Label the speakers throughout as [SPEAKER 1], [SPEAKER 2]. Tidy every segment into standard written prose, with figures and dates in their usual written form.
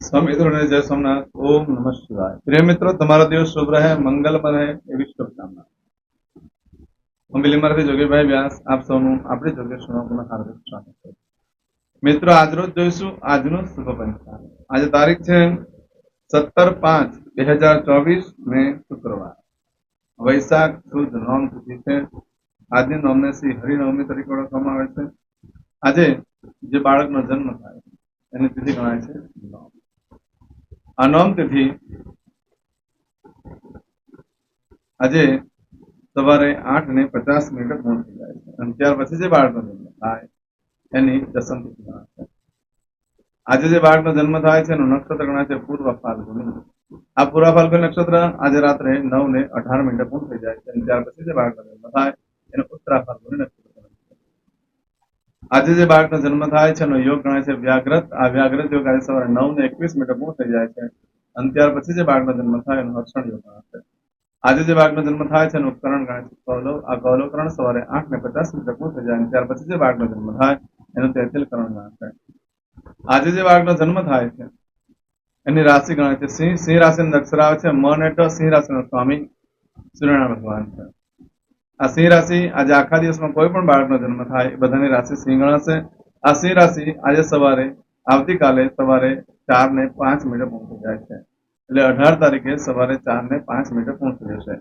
[SPEAKER 1] સ્વામિત્રોને જય સોમનાથ. ઓમ નમઃ શિવાય. પ્રિય મિત્રો, તમારો દિવસ શુભ રહે, મંગલમય રહે એવી શુભકામના. હું બિલીમરથી જોગીભાઈ વ્યાસ આપ સૌનું આપણી જોગેશ્વરમાં હાર્દિક સ્વાગત છે. મિત્રો, આજરોજ જોઈશું આજનું શુભ પંચાંગ. આજે તારીખ છે 17/5/2024 ને શુક્રવાર. વૈશાખ સુદ નોમ તિથિ છે. આજની નોમને શ્રી હરિનવમી તરીકે ઓળખવામાં આવે છે. આજે જે બાળકનો જન્મ થાય એની તિથિ ગણાય છે નોમ. આ નોમ તિથિ આજે સવારે 8:50 પૂર્ણ થઈ જાય છે અને ત્યાર પછી જે બાળકનો જન્મ થાય એની દસમ તિથિ ગણાય છે. આજે જે બાળકનો જન્મ થાય છે એનું નક્ષત્ર ગણાય છે પૂર્વ ફાલ્ગુની. આ પૂર્વ ફાલ્ગુની નક્ષત્ર આજે રાત્રે 9:18 પૂર્ણ થઈ જાય છે અને ત્યાર પછી જે બાળકનો જન્મ થાય એનું ઉત્તરા ફાલ્ગુની નક્ષત્ર ગણાય છે. આજે જે બાળકનો જન્મ થાય છે એનો યોગ ગણાય છે વ્યાઘ્રત. આ વ્યાઘ્રત યોગ આજે સવારે 9:21 પૂર્ણ થઈ જાય છે અને ત્યાર પછી જે બાળકનો જન્મ થાય એનો હર્ષણ યોગ ગણાય છે. આજે જે બાળકનો જન્મ થાય છે એનું ઉપકરણ ગણાય છે કૌલવ. આ કૌલવ કરણ સવારે 8:50 પૂર્ણ થઈ જાય અને ત્યાર પછી જે બાળકનો જન્મ થાય એનું તૈતિલ કરણ ગણાય છે. આજે જે બાળકનો જન્મ થાય છે એની રાશિ ગણાય છે સિંહ. સિંહ રાશિનો અક્ષર આવે છે મ અને ટ. સિંહ રાશિનો સ્વામી સૂર્યનારાયણ ભગવાન છે. આ સિંહ રાશિ આજે આખા દિવસમાં કોઈ પણ બાળકનો જન્મ થાય એ બધાની રાશિ સિંહ ગણાશે. આ સિંહ રાશિ આજે આવતીકાલે સવારે 4:05 પૂર્ણ થઈ જાય છે. એટલે 18 તારીખે સવારે 4:05 પૂર્ણ થઈ જશે.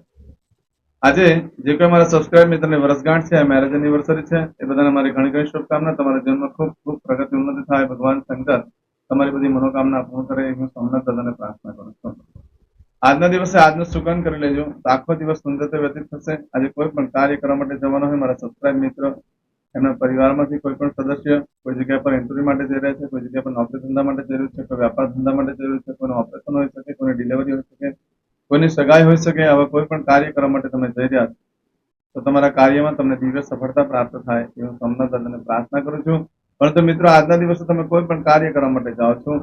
[SPEAKER 1] આજે જે કોઈ મારા સબસ્ક્રાઇબ મિત્રની વર્ષગાંઠ છે, મેરેજ એનિવર્સરી છે, એ બધાને મારી ઘણી ઘણી શુભકામના. તમારા જીવનમાં ખૂબ ખૂબ પ્રગતિ ઉન્નતિ થાય. ભગવાન શંકર તમારી બધી મનોકામના પૂર્ણ કરે એ હું સોમનાથ દાદાને પ્રાર્થના કરું છું. આજના દિવસે આજનું સુગન કરી લેજો તો આખો દિવસ સુંદર વ્યતીત થશે. આજે કોઈ પણ કાર્ય કરવા માટે જવાનો હોય મારા સબસ્ક્રાઇબ મિત્રો, એમના પરિવારમાંથી કોઈ પણ સદસ્ય કોઈ જગ્યા પર ઇન્ટરવ્યુ માટે જઈ રહ્યા છે, કોઈ જગ્યા પર નોકરી ધંધા માટે જઈ રહ્યું છે, કોઈ વ્યાપાર ધંધા માટે જઈ રહ્યું છે, કોઈનું ઓપરેશન હોઈ શકે, કોઈની ડિલિવરી હોઈ શકે, કોઈની સગાઈ હોઈ શકે. આવા કોઈ પણ કાર્ય કરવા માટે તમે જઈ રહ્યા છો તો તમારા કાર્યમાં તમને દિવ્ય સફળતા પ્રાપ્ત થાય એ હું સોમનાથ દાદાને પ્રાર્થના કરું છું. પરંતુ મિત્રો, આજના દિવસે તમે કોઈ પણ કાર્ય કરવા માટે જાઓ છો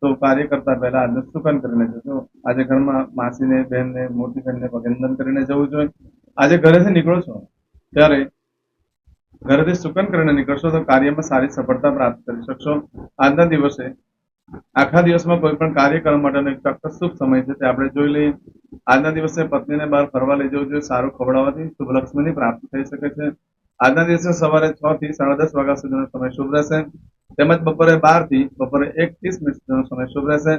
[SPEAKER 1] તો કાર્ય કરતા પહેલા આજનું સુકન કરીને જજો. આજે ઘરમાં માસીને, બહેનને, મોટી બહેનને અભિનંદન કરીને જવું જોઈએ. આજે ઘરેથી નીકળો છો ત્યારે ઘરેથી સુકન કરીને નીકળશો તો કાર્યમાં સારી સફળતા પ્રાપ્ત કરી શકશો. આજના દિવસે આખા દિવસમાં કોઈ પણ કાર્ય કરવા માટેનો એક ચોક્કસ શુભ સમય છે તે આપણે જોઈ લઈએ. આજના દિવસે પત્નીને બહાર ફરવા લઈ જવું જોઈએ. સારું ખવડાવવાથી શુભ લક્ષ્મીની પ્રાપ્તિ થઈ શકે છે. આજના દિવસે સવારે 6 થી 10:30 વાગ્યા સુધીનો સમય શુભ રહેશે. તેમજ બપોરે 12 થી બપોરે 1:30 સુધીનો સમય શુભ રહેશે.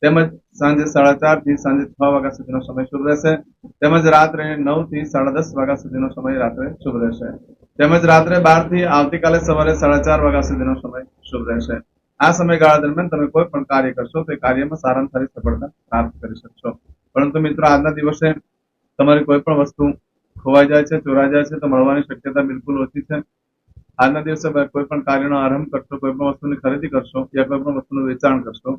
[SPEAKER 1] તેમજ સાંજે 4:30 થી સાંજે 6 વાગ્યા સુધીનો સમય શુભ રહેશે. તેમજ રાત્રે 9 થી 10:30 વાગ્યા સુધીનો સમય રાત્રે શુભ રહેશે. તેમજ રાત્રે 12 થી આવતીકાલે સવારે 4:30 વાગ્યા સુધીનો સમય શુભ રહેશે. આ સમયગાળા દરમિયાન તમે કોઈ પણ કાર્ય કરશો તો એ કાર્યમાં સારામાં સારી સફળતા પ્રાપ્ત કરી શકશો. પરંતુ મિત્રો, આજના દિવસે તમારી કોઈ પણ વસ્તુ ખોવાઈ જાય છે, ચોરાઈ જાય છે તો મળવાની શક્યતા બિલકુલ ઓછી છે. આજના દિવસે કોઈ પણ કાર્યનો આરંભ કરશો, કોઈ પણ વસ્તુની ખરીદી કરશો યા કોઈ પણ વસ્તુનું વેચાણ કરશો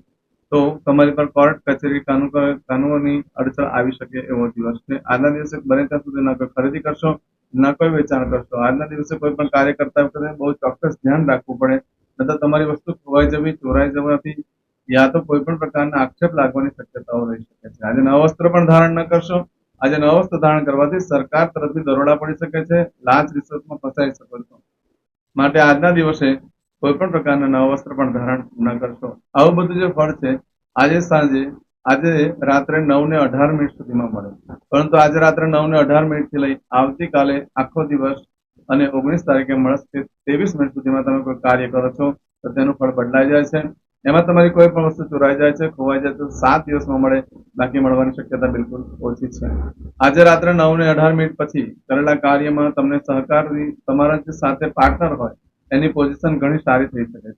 [SPEAKER 1] તો તમારી પર કોર્ટ કચેરી કાનૂની અડચણ આવી શકે એવો દિવસ છે. આજના દિવસે બને ત્યાં સુધી ના કોઈ ખરીદી કરશો, ના કોઈ વેચાણ કરશો. આજના દિવસે કોઈ પણ કાર્ય કરતા વખતે બહુ ચોક્કસ ધ્યાન રાખવું પડે, નહીંતર તમારી વસ્તુ ખોવાઈ જવી, ચોરાઈ જવાથી યા તો કોઈ પણ પ્રકારના આક્ષેપ લાગવાની શક્યતાઓ રહી શકે છે. આજે નવા વસ્ત્ર પણ ધારણ ન કરશો. આજે નવા વસ્ત્ર ધારણ કરવાથી સરકાર તરફથી દરોડા પડી શકે છે, લાંચ રિશ્વતમાં ફસાઈ શકો છો. માટે આજના દિવસે કોઈ પણ પ્રકારના નવા વસ્ત્ર પણ ધારણ ન કરશો. આવું બધું જે ફળ છે આજે રાત્રે 9:18 સુધીમાં મળે. પરંતુ આજે રાત્રે 9:18 થી લઈ આવતીકાલે આખો દિવસ અને 19 તારીખે મળશે 23 સુધીમાં તમે કોઈ કાર્ય કરો છો તો તેનું ફળ બદલાઈ જાય છે. એમાં તમારી કોઈ પણ વસ્તુ ચોરાઈ જાય છે, ખોવાઈ જાય તો 7 દિવસમાં મળે, બાકી મળવાની શક્યતા બિલકુલ ઓછી છે. આજે રાત્રે 9:18 પછી કરેલા કાર્યમાં તમને સહકારી તમારા જે સાથે પાર્ટનર હોય એની પોઝિશન ઘણી સારી થઈ શકે છે.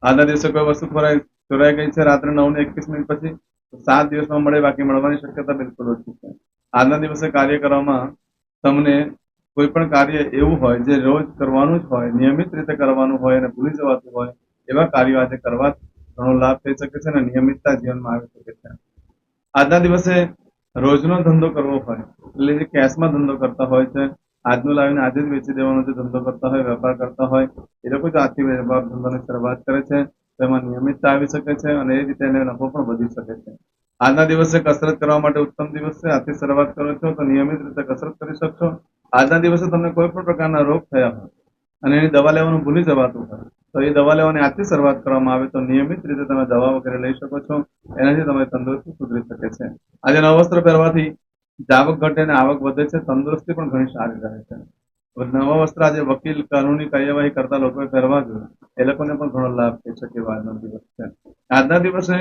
[SPEAKER 1] આજના દિવસે કોઈ વસ્તુ ચોરાઈ ગઈ છે રાત્રે 9:21 પછી 7 દિવસમાં મળે, બાકી મળવાની શક્યતા બિલકુલ ઓછી છે. આજના દિવસે કાર્ય કરવામાં તમને કોઈ પણ કાર્ય એવું હોય જે રોજ કરવાનું જ હોય, નિયમિત રીતે કરવાનું હોય અને ભૂલી જવાતું હોય એવા કાર્યો આજે કરવા ઘણો લાભ થઈ શકે છે અને નિયમિતતા જીવનમાં આવી શકે છે. આજના દિવસે રોજનો ધંધો કરવો હોય એટલે જે કેશમાં ધંધો કરતા હોય છે, આજનું લાવીને આજે જ વેચી દેવાનો જે ધંધો કરતા હોય, વેપાર કરતા હોય એ લોકો જ આજથી વેપાર ધંધાની શરૂઆત કરે છે. તેમાં નિયમિતતા આવી શકે છે અને એ રીતે એને નફો પણ વધી શકે છે. આજના દિવસે કસરત કરવા માટે ઉત્તમ દિવસ છે. આજથી શરૂઆત કરો છો તો નિયમિત રીતે કસરત કરી શકશો. આજના દિવસે તમને કોઈ પણ પ્રકારના રોગ થયા હોય અને એની દવા લેવાનું ભૂલી જવાતું હોય તો એ દવા લેવાની આજથી શરૂઆત કરવામાં આવે તો નિયમિત રીતે તમે દવા વગેરે લઈ શકો છો. એનાથી તમારી તંદુરસ્તી સુધરી શકે છે. આજે નવા વસ્ત્ર પહેરવાથી જાવક ઘટે અને આવક વધે છે. તંદુરસ્તી પણ ઘણી સારી રહે છે. નવા વસ્ત્ર આજે વકીલ કાનૂની કાર્યવાહી કરતા લોકોએ પહેરવા જોઈએ. એ લોકોને પણ ઘણો લાભ થઈ શકે એવો આજનો દિવસ છે. આજના દિવસે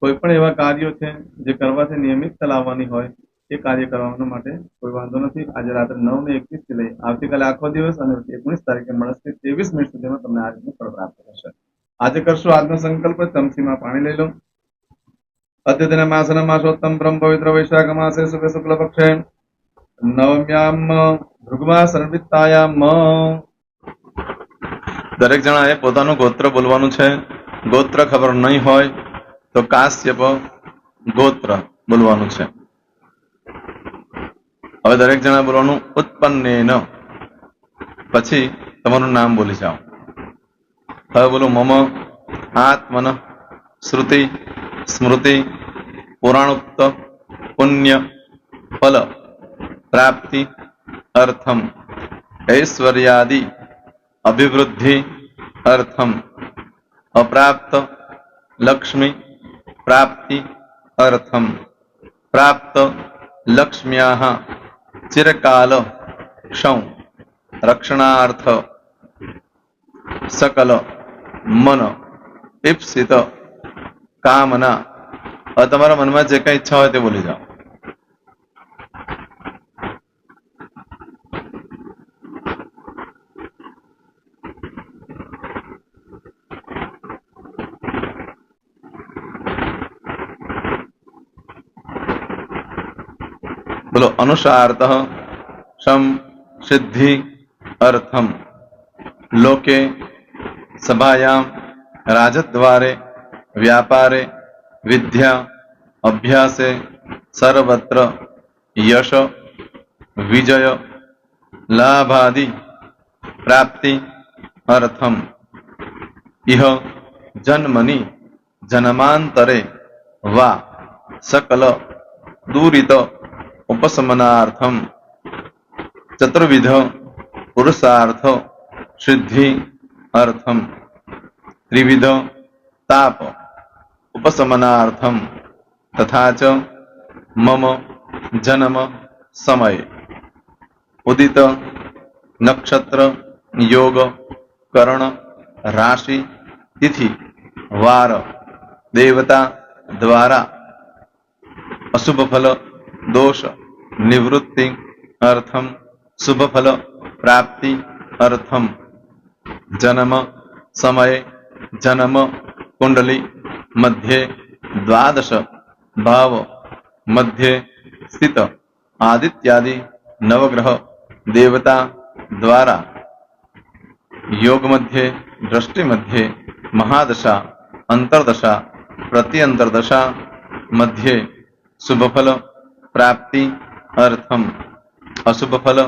[SPEAKER 1] કોઈ પણ એવા કાર્યો છે જે કરવાથી નિયમિત લાવવાની હોય એ કાર્ય કરવા માટે કોઈ વાંધો નથી. આજે રાત્રે 9:21 થી લઈ આવતીકાલે આખો દિવસ અને 19 તારીખે મળશે 23 મિનિટ સુધીમાં તમને આ રીતનું ફળ પ્રાપ્ત થશે. આજે કરશો આજનો સંકલ્પ. ચમચીમાં પાણી લઈ લો. અદ્યતન માસના માસોત્તમ બ્રહ્મ પવિત્ર વૈશાખ માસે શુભ શુક્લ પક્ષે નવમ્યામ ભૃગુમા સંવિત્તાયામ. દરેક જણાએ પોતાનું ગોત્ર બોલવાનું છે. ગોત્ર ખબર નહીં હોય તો કાશ્યપ ગોત્ર બોલવાનું છે. હવે દરેક જણા બોલવાનું ઉત્પન્નેન, પછી તમારું નામ બોલી જાઓ. હવે બોલો મમ આત્મન શ્રુતિ સ્મૃતિ પુરાણોક્ત પુણ્ય ફલ પ્રાપ્તિ અર્થમ ઐશ્વર્યાદિ અભિવૃદ્ધિ અર્થમ અપ્રાપ્ત લક્ષ્મી પ્રાપ્તિ અર્થમ પ્રાપ્ત લક્ષ્મ્યાઃ ચિરકાલ ક્ષૌ રક્ષણાર્થ સકલ મન ઈપ્સિત કામના. હવે તમારા મનમાં જે કઈ ઈચ્છા હોય તે બોલી જાઓ. બોલો અનુસાર્થ શમ સિદ્ધિ અર્થમ લોકે સભાયામ રાજદ્વારે વ્યાપારે વિદ્યા અભ્યાસે સર્વત્ર યશ વિજય લાભાદિ પ્રાપ્તિ અર્થમ ઇહ જન્મની જન્માંતરે વા સકલ દૂરિત ઉપશમનાર્થમ ચતુર્વિધ પુરુષાર્થ સિદ્ધિ અર્થમ ત્રિવિધ તાપ ઉપશમનાર્થમ તથા ચ મમ જન્મ સમયે ઉદિત નક્ષત્ર યોગ કરણ રાશિ તિથિ વાર દેવતા દ્વારા અશુભ ફલ દોષ નિવૃત્તિ અર્થમ શુભ ફલ પ્રાપ્તિ અર્થમ જન્મ સમયે જન્મ કુંડલી મધ્યે દ્વાદશ ભાવ મધ્યે સ્થિત આદિત્યાદિ નવગ્રહ દેવતા દ્વારા યોગ મધ્યે દ્રષ્ટિ મધ્યે મહાદશા અંતરદશા પ્રત્યંતરદશા મધ્યે શુભ ફલ પ્રાપ્તિ અર્થમ અશુભ ફલ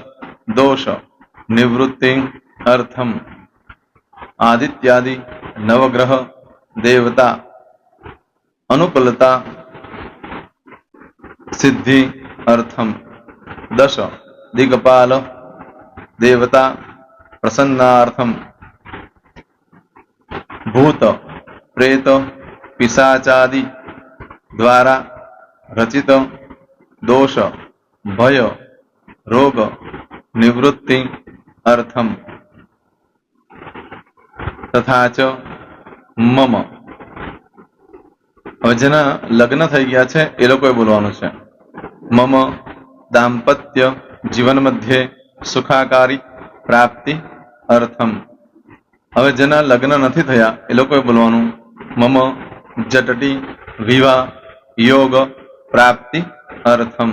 [SPEAKER 1] દોષ નિવૃત્તિ અર્થમ આદિત્યાદિ નવગ્રહ દેવતા અનુકૂલતા સિદ્ધિ અર્થમ દશ દિગપાલ દેવતા પ્રસન્નાર્થમ ભૂત પ્રેત પિશાચાદિ દ્વારા રચિત દોષ ભય રોગ નિવૃત્તિ અર્થમ તથા ચ મમ. હવે જેના લગ્ન થઈ ગયા છે એ લોકોએ બોલવાનું છે. મમ દાંપત્ય જીવન મધ્યે સુખાકારી પ્રાપ્તિ અર્થમ. હવે જેના લગ્ન નથી થયા એ લોકોએ બોલવાનું મમ જટટી વિવાહ યોગ પ્રાપ્તિ અર્થમ.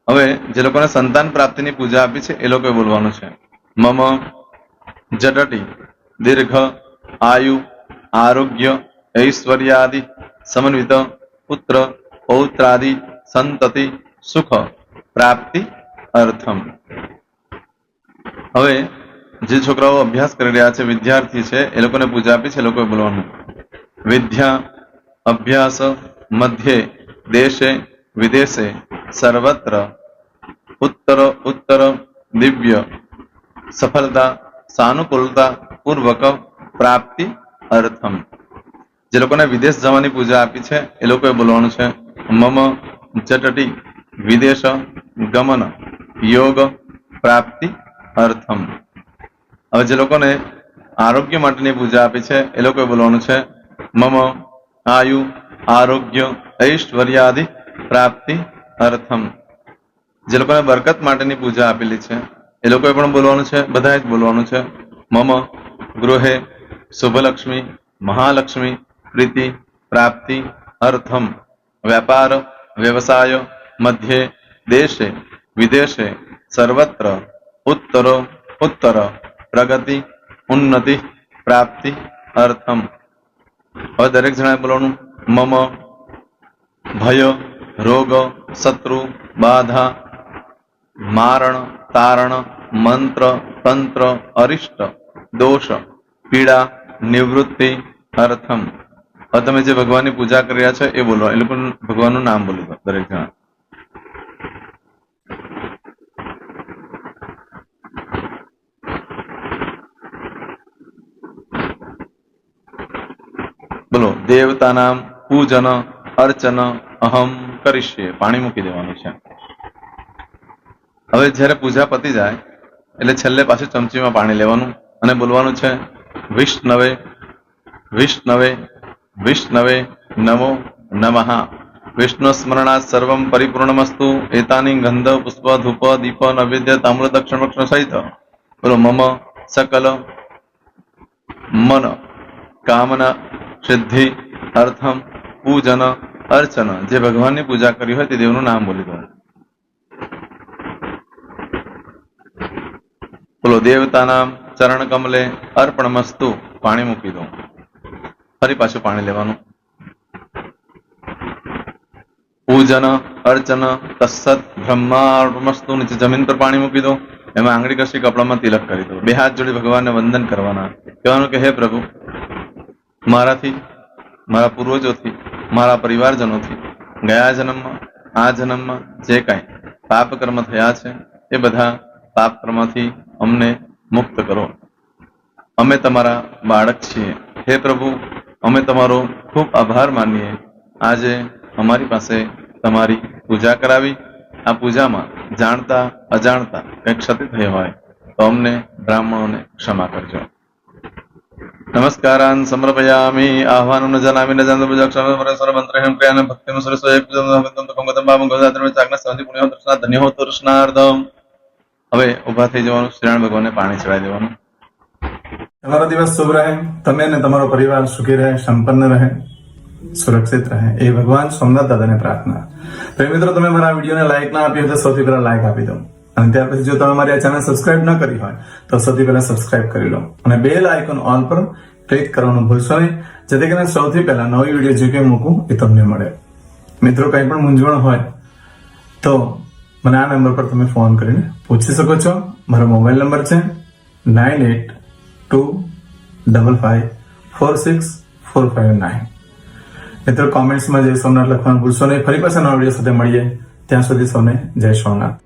[SPEAKER 1] હવે જે લોકોને સંતાન પ્રાપ્તિની પૂજા આપી છે એ લોકોએ બોલવાનું છે મમ જટટી દીર્ઘ આયુ આરોગ્ય ઐશ્વર્યાદિ સમન્વિત પુત્ર પૌત્રાદિ સંતતિ સુખ પ્રાપ્તિ અર્થમ. હવે જે છોકરાઓ અભ્યાસ કરી રહ્યા છે વિદ્યાર્થી છે એ લોકોને પૂજા આપી છે એ લોકોએ બોલવાનું વિદ્યા અભ્યાસ મધ્યે દેશે વિદેશે સર્વત્ર ઉત્તર ઉત્તર દિવ્ય સફળતા
[SPEAKER 2] સાનુકૂળતા પૂર્વક પ્રાપ્તિ અર્થમ. જે લોકોને વિદેશ જવાની પૂજા આપી છે એ લોકોએ બોલવાનું છે મમ જટટી વિદેશ ગમન યોગ પ્રાપ્તિ અર્થમ. હવે જે લોકોને આરોગ્ય માટેની પૂજા આપી છે એ લોકોએ બોલવાનું છે મમ આયુ આરોગ્ય ઐશ્વર્યાદિ પ્રાપ્તિ અર્થમ. જે લોકોને બરકત માટેની પૂજા આપેલી છે એ લોકોએ પણ બોલવાનું છે, બધાએ જ બોલવાનું છે મમ ગૃહે શુભલક્ષ્મી મહાલક્ષ્મી પ્રીતિ પ્રાપ્તિ અર્થમ. વ્યાપાર વ્યવસાય મધ્યે દેશે વિદેશે સર્વત્ર ઉત્તરો ઉત્તર પ્રગતિ ઉન્નતિ પ્રાપ્તિ અર્થમ. હવે દરેક જણાએ બોલવાનું મમ ભય રોગ શત્રુ બાધા મારણ તારણ મંત્ર તંત્ર અરિષ્ટ દોષ પીડા નિવૃત્તિ અર્થમ. હવે તમે જે ભગવાનની પૂજા કરી રહ્યા છો એ બોલવા, એ લોકો ભગવાનનું નામ બોલી દો દરેક જણા. બોલો દેવતાનામ પૂજન અર્ચન અહમ કરીશ્યે. પાણી મૂકી દેવાનું છે. હવે જ્યારે પૂજા પતી જાય એટલે છેલ્લે પાછું ચમચીમાં પાણી લેવાનું અને બોલવાનું છે વિષ્ણવે વિષ્ણવે વિષ્ણવે નમો નમઃ. વિષ્ણુ સ્મરણાત સર્વમ પરિપૂર્ણમસ્તુ. એતાની ગંધ પુષ્પ ધૂપ દીપ નૈવેદ્ય તામ્ર દક્ષિણ વક્ષણ સહિત બોલો મમ સકલ મન કામના સિદ્ધિ અર્થમ પૂજન અર્ચન. જે ભગવાનની પૂજા કરી હોય તે દેવનું નામ બોલી દો. બોલો દેવતાના ચરણ કમલે અર્પણમસ્તુ. પાણી મૂકી દો. ફરી પાછું પાણી લેવાનું. પૂજન અર્ચન તત્સત બ્રહ્માર્પણમસ્તુ. નીચે જમીન પર પાણી મૂકી દો. એમાં આંગળી કસી કપડામાં તિલક કરી દો. બે હાથ જોડી ભગવાનને વંદન કરવાના. કહેવાનું કે હે પ્રભુ, મારાથી મારા પૂર્વજોથી મારા પરિવારજનોથી ગયા જન્મમાં આ જન્મમાં જે કાંઈ પાપ કર્મ થયા છે એ બધા પાપ કર્મથી અમને મુક્ત કરો. અમે તમારા બાળક છીએ. હે પ્રભુ, અમે તમારો ખૂબ આભાર માનીએ. આજે અમારી પાસે તમારી પૂજા કરાવી. આ પૂજામાં જાણતા અજાણતા કંઈક ક્ષતિ થઈ હોય તો અમને બ્રાહ્મણોને ક્ષમા કરજો. નમસ્કારાન સમર્પયામિ. આહ્વાનમ ન જનામિ ન જાનતો પૂજાક્ષર મંત્રહેમ ક્રિયાન ભક્તિમ સરસ્વય પૂજન કમગતમ પાપમ ગોદાત્રમે ચાકના સંધિ પુણ્ય દર્શના ધન્ય હો દર્શનાર્થમ. હવે ઉભા થઈ જવાનું. શ્રીનારાયણ ભગવાનને પાણી ચડાવી દેવાનું.
[SPEAKER 3] તમારો દિવસ શુભ રહે. તમે અને તમારો પરિવાર સુખી રહે, સંપન્ન રહે, સુરક્ષિત રહે એ ભગવાન સોમનાથ દાદાને પ્રાર્થના. તો મિત્રો, તમે મારા વિડીયોને લાઈક ના આપી હોય તો સૌથી પહેલા લાઈક આપી દો. અને ત્યાર પછી જો તમે મારી આ ચેનલ સબસ્ક્રાઇબ ન કરી હોય તો સૌથી પહેલા સબસ્ક્રાઇબ કરી લો અને બેલ આઇકોન ઓલ પર ક્લિક કરવાનું ભૂલશો નહીં, જેથી કરીને સૌથી પહેલા નવી વિડીયો જે કંઈ મૂકું એ તમને મળે. મિત્રો, કંઈ પણ મૂંઝવણ હોય તો મને આ નંબર પર તમે ફોન કરીને પૂછી શકો છો. મારો મોબાઈલ નંબર છે 9825546459. મિત્રો, કોમેન્ટ્સમાં જય સોમનાથ લખવાનું ભૂલશો નહીં. ફરી પાછા નવા વિડીયો સાથે મળીએ. ત્યાં સુધી સૌને જય સોમનાથ.